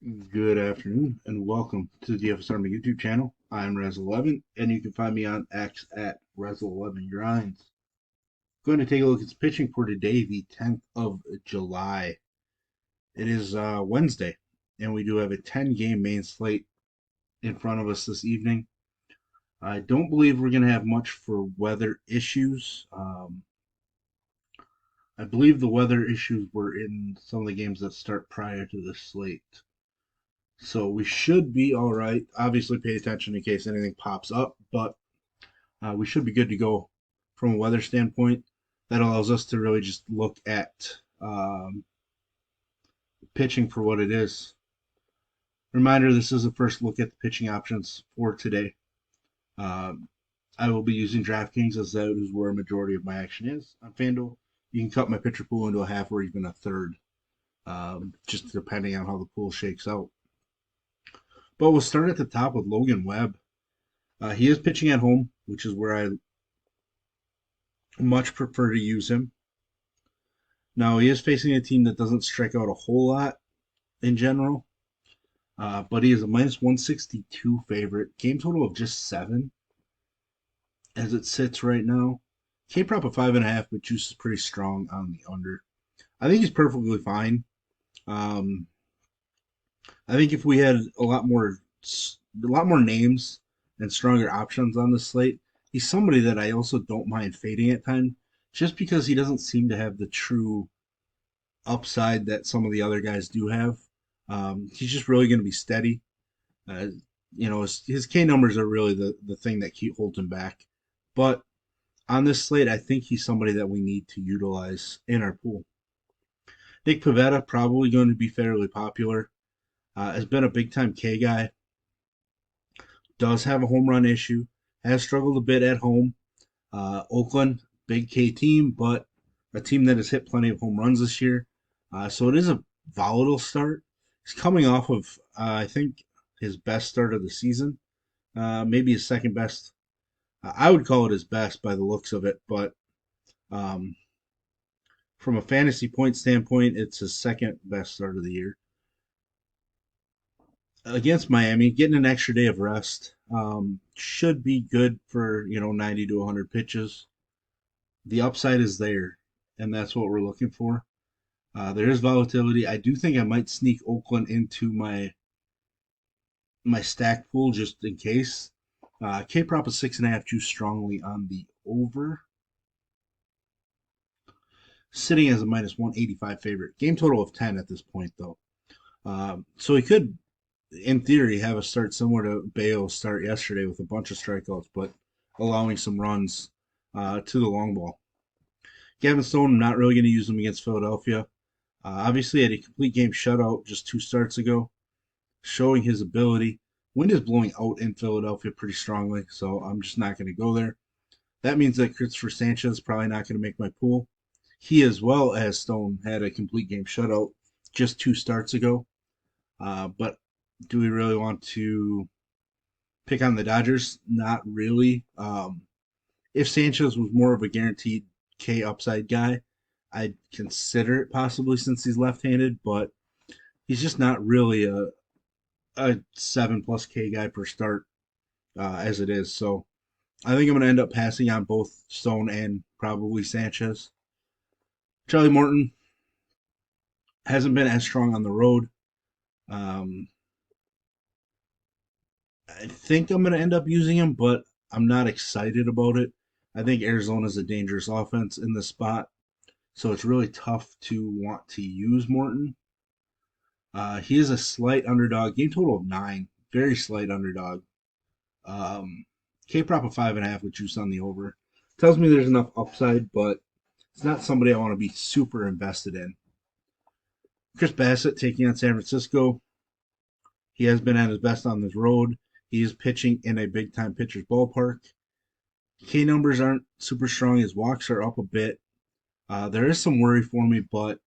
Good afternoon and welcome to the DFS Army YouTube channel. I'm Razzle11 and you can find me on X at Razzle11Grinds. Going to take a look at the pitching for today, the 10th of July. It is Wednesday and we do have a 10-game main slate in front of us this evening. I don't believe we're going to have much for weather issues. I believe the weather issues were in some of the games that start prior to the slate. So we should be all right. Obviously, pay attention in case anything pops up, but we should be good to go from a weather standpoint. That allows us to really just look at pitching for what it is. Reminder, this is the first look at the pitching options for today. I will be using DraftKings as that is where a majority of my action is. On FanDuel, you can cut my pitcher pool into a half or even a third, just depending on how the pool shakes out. But we'll start at the top with Logan Webb. He is pitching at home, which is where I much prefer to use him. Now, he is facing a team that doesn't strike out a whole lot in general, but he is a minus 162 favorite. Game total of just 7 as it sits right now. K prop of 5.5, but juice is pretty strong on the under. I think he's perfectly fine. I think if we had a lot more names and stronger options on the slate, he's somebody that I also don't mind fading at times, just because he doesn't seem to have the true upside that some of the other guys do have. He's just really going to be steady. Uh, his K numbers are really the thing that holds him back. But on this slate, I think he's somebody that we need to utilize in our pool. Nick Pivetta, probably going to be fairly popular. Has been a big time K guy. Does have a home run issue. Has struggled a bit at home. Oakland, big K team, but a team that has hit plenty of home runs this year. So it is a volatile start. He's coming off of, I think, his best start of the season. Maybe his second best. I would call it his best by the looks of it, but um, from a fantasy point standpoint, it's his second best start of the year. Against Miami, getting an extra day of rest should be good for 90 to 100 pitches. The upside is there, and that's what we're looking for. There is volatility. I do think I might sneak Oakland into my stack pool just in case. K prop is 6.5, juice strongly on the over, sitting as a minus 185 favorite. Game total of 10 at this point, though. So he could, in theory, have a start similar to Bayo's start yesterday with a bunch of strikeouts, but allowing some runs to the long ball. Gavin Stone, I'm not really going to use him against Philadelphia. Obviously, had a complete game shutout just 2 starts ago, showing his ability. Wind is blowing out in Philadelphia pretty strongly, so I'm just not going to go there. That means that Christopher Sanchez is probably not going to make my pool. He, as well as Stone, had a complete game shutout just 2 starts ago. But do we really want to pick on the Dodgers? Not really. If Sanchez was more of a guaranteed K upside guy, I'd consider it possibly since he's left-handed, but he's just not really a 7+ K guy per start as it is. So I think I'm going to end up passing on both Stone and probably Sanchez. Charlie Morton hasn't been as strong on the road. Um, I think I'm going to end up using him, but I'm not excited about it. I think Arizona's a dangerous offense in this spot, so it's really tough to want to use Morton. He is a slight underdog. Game total of 9. Very slight underdog. K prop of 5.5 with juice on the over. Tells me there's enough upside, but it's not somebody I want to be super invested in. Chris Bassitt taking on San Francisco. He has been at his best on this road. He is pitching in a big time pitcher's ballpark. K numbers aren't super strong. His walks are up a bit. There is some worry for me, but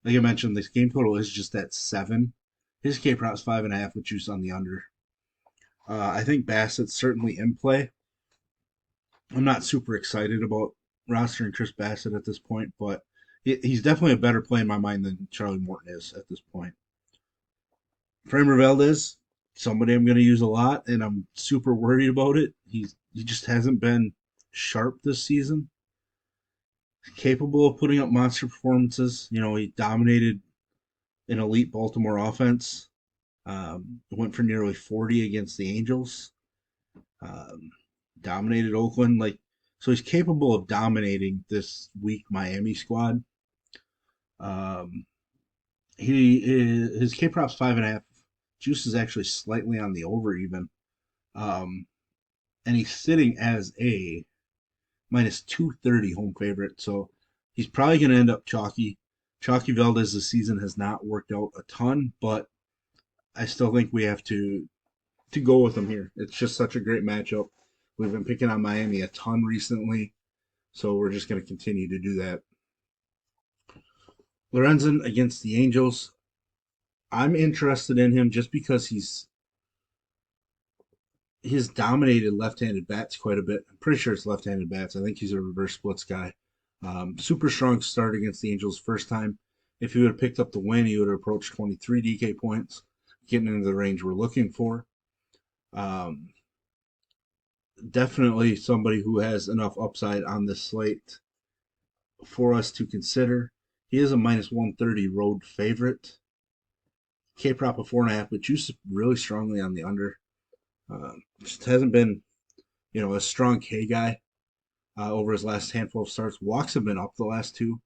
like I mentioned, this game total is just at 7. His K prop is 5.5 with juice on the under. I think Bassitt's certainly in play. I'm not super excited about rostering Chris Bassitt at this point, but he's definitely a better play in my mind than Charlie Morton is at this point. Framer Valdez, somebody I'm going to use a lot, and I'm super worried about it. He just hasn't been sharp this season. Capable of putting up monster performances. You know, he dominated an elite Baltimore offense. Went for nearly 40 against the Angels. Um, Dominated Oakland. So he's capable of dominating this weak Miami squad. Um, his K prop's 5.5. Juice is actually slightly on the over even. Um, and he's sitting as a minus 230 home favorite. So he's probably going to end up chalky. Chalky Valdez this season has not worked out a ton, but I still think we have to go with him here. It's just such a great matchup. We've been picking on Miami a ton recently, so we're just going to continue to do that. Lorenzen against the Angels. I'm interested in him just because he's dominated left-handed bats quite a bit. I'm pretty sure it's left-handed bats. I think he's a reverse splits guy. Super strong start against the Angels first time. If he would have picked up the win, he would have approached 23 DK points, getting into the range we're looking for. Um, Definitely somebody who has enough upside on this slate for us to consider. He is a minus 130 road favorite. K prop of 4.5, but juice really strongly on the under. Just hasn't been, a strong K guy over his last handful of starts. Walks have been up the last two,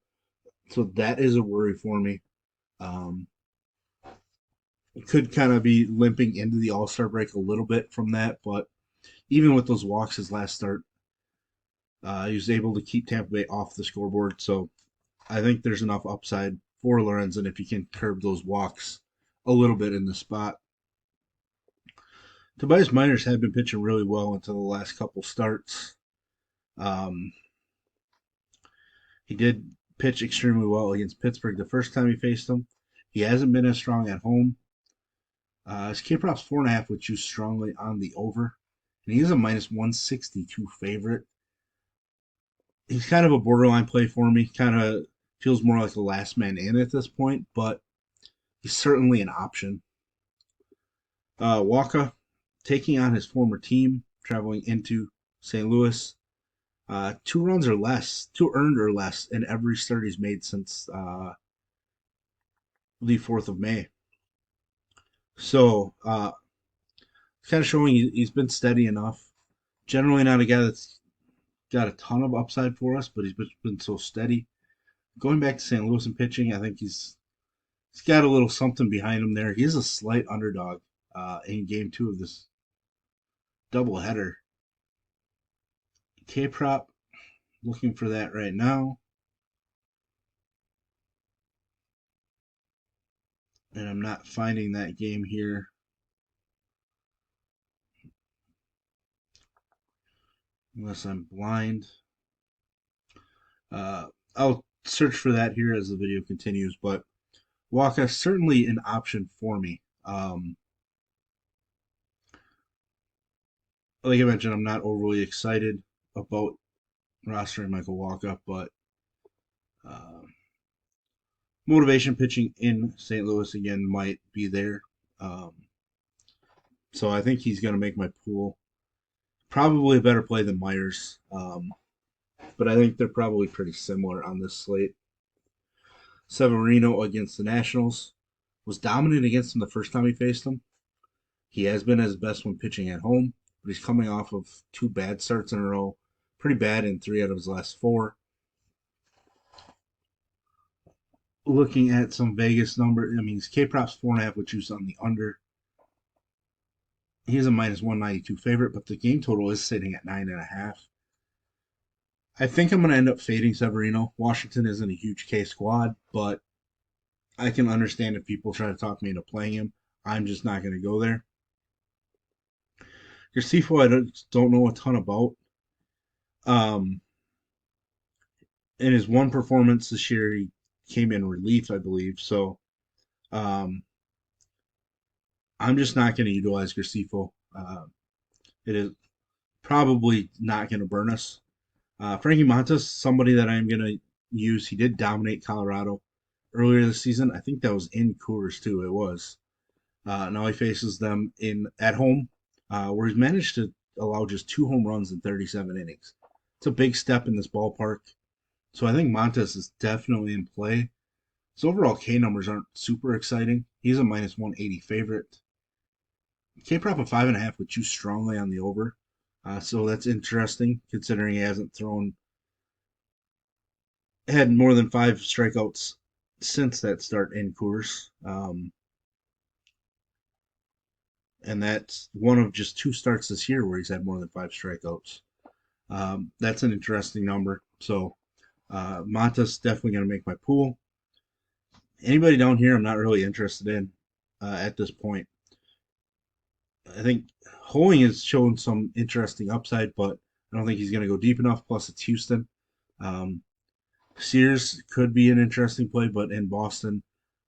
so that is a worry for me. Um, could kind of be limping into the All Star break a little bit from that, but even with those walks, his last start, he was able to keep Tampa Bay off the scoreboard. So I think there's enough upside for Lorenzen if he can curb those walks a little bit in the spot. Tobias Miners had been pitching really well until the last couple starts. Um, he did pitch extremely well against Pittsburgh the first time he faced them. He hasn't been as strong at home. His K prop's 4.5, which is strongly on the over, and he is a minus 162 favorite. He's kind of a borderline play for me. Kind of feels more like a last man in at this point, but he's certainly an option. Wacha taking on his former team, traveling into St. Louis. 2 runs or less, 2 earned or less in every start he's made since the 4th of May. So, kind of showing he's been steady enough. Generally, not a guy that's got a ton of upside for us, but he's been so steady. Going back to St. Louis and pitching, I think he's got a little something behind him there. He is a slight underdog in game 2 of this doubleheader. K prop, looking for that right now. And I'm not finding that game here. Unless I'm blind. I'll search for that here as the video continues, but Wacha certainly an option for me. Like I mentioned, I'm not overly excited about rostering Michael Wacha, but uh, motivation pitching in St. Louis again might be there. Um, so I think he's going to make my pool. Probably a better play than Myers, but I think they're probably pretty similar on this slate. Severino against the Nationals was dominant against him the first time he faced him. He has been his best when pitching at home, but he's coming off of 2 bad starts in a row. Pretty bad in 3 out of his last 4. Looking at some Vegas number, I mean, his K prop's 4.5 with juice on the under. He's a minus 192 favorite, but the game total is sitting at 9.5. I think I'm going to end up fading Severino. Washington isn't a huge K squad, but I can understand if people try to talk me into playing him. I'm just not going to go there. Gracefo, I don't know a ton about. Um, in his one performance this year, he came in relief, I believe. So um, I'm just not going to utilize Gracefo. It is probably not going to burn us. Frankie Montas, somebody that I'm going to use. He did dominate Colorado earlier this season. I think that was in Coors too. It was. Now he faces them in at home, where he's managed to allow just 2 home runs in 37 innings. It's a big step in this ballpark. So I think Montes is definitely in play. His overall K numbers aren't super exciting. He's a minus 180 favorite. K prop of 5.5 would choose strongly on the over. So that's interesting considering he hasn't had more than 5 strikeouts since that start in Coors. And that's one of just 2 starts this year where he's had more than 5 strikeouts. That's an interesting number. So Montas definitely going to make my pool. Anybody down here, I'm not really interested in at this point. I think Hoeing has shown some interesting upside, but I don't think he's going to go deep enough. Plus, it's Houston. Um, Sears could be an interesting play, but in Boston,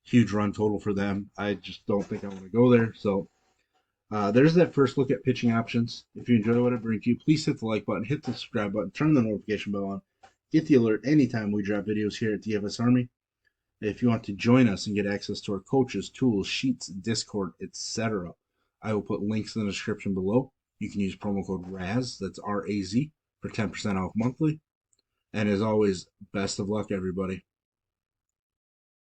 huge run total for them. I just don't think I want to go there. So there's that first look at pitching options. If you enjoy what I bring to you, please hit the like button, hit the subscribe button, turn the notification bell on. Get the alert anytime we drop videos here at DFS Army. If you want to join us and get access to our coaches, tools, sheets, Discord, etc., I will put links in the description below. You can use promo code RAZ, that's RAZ, for 10% off monthly. And as always, best of luck, everybody.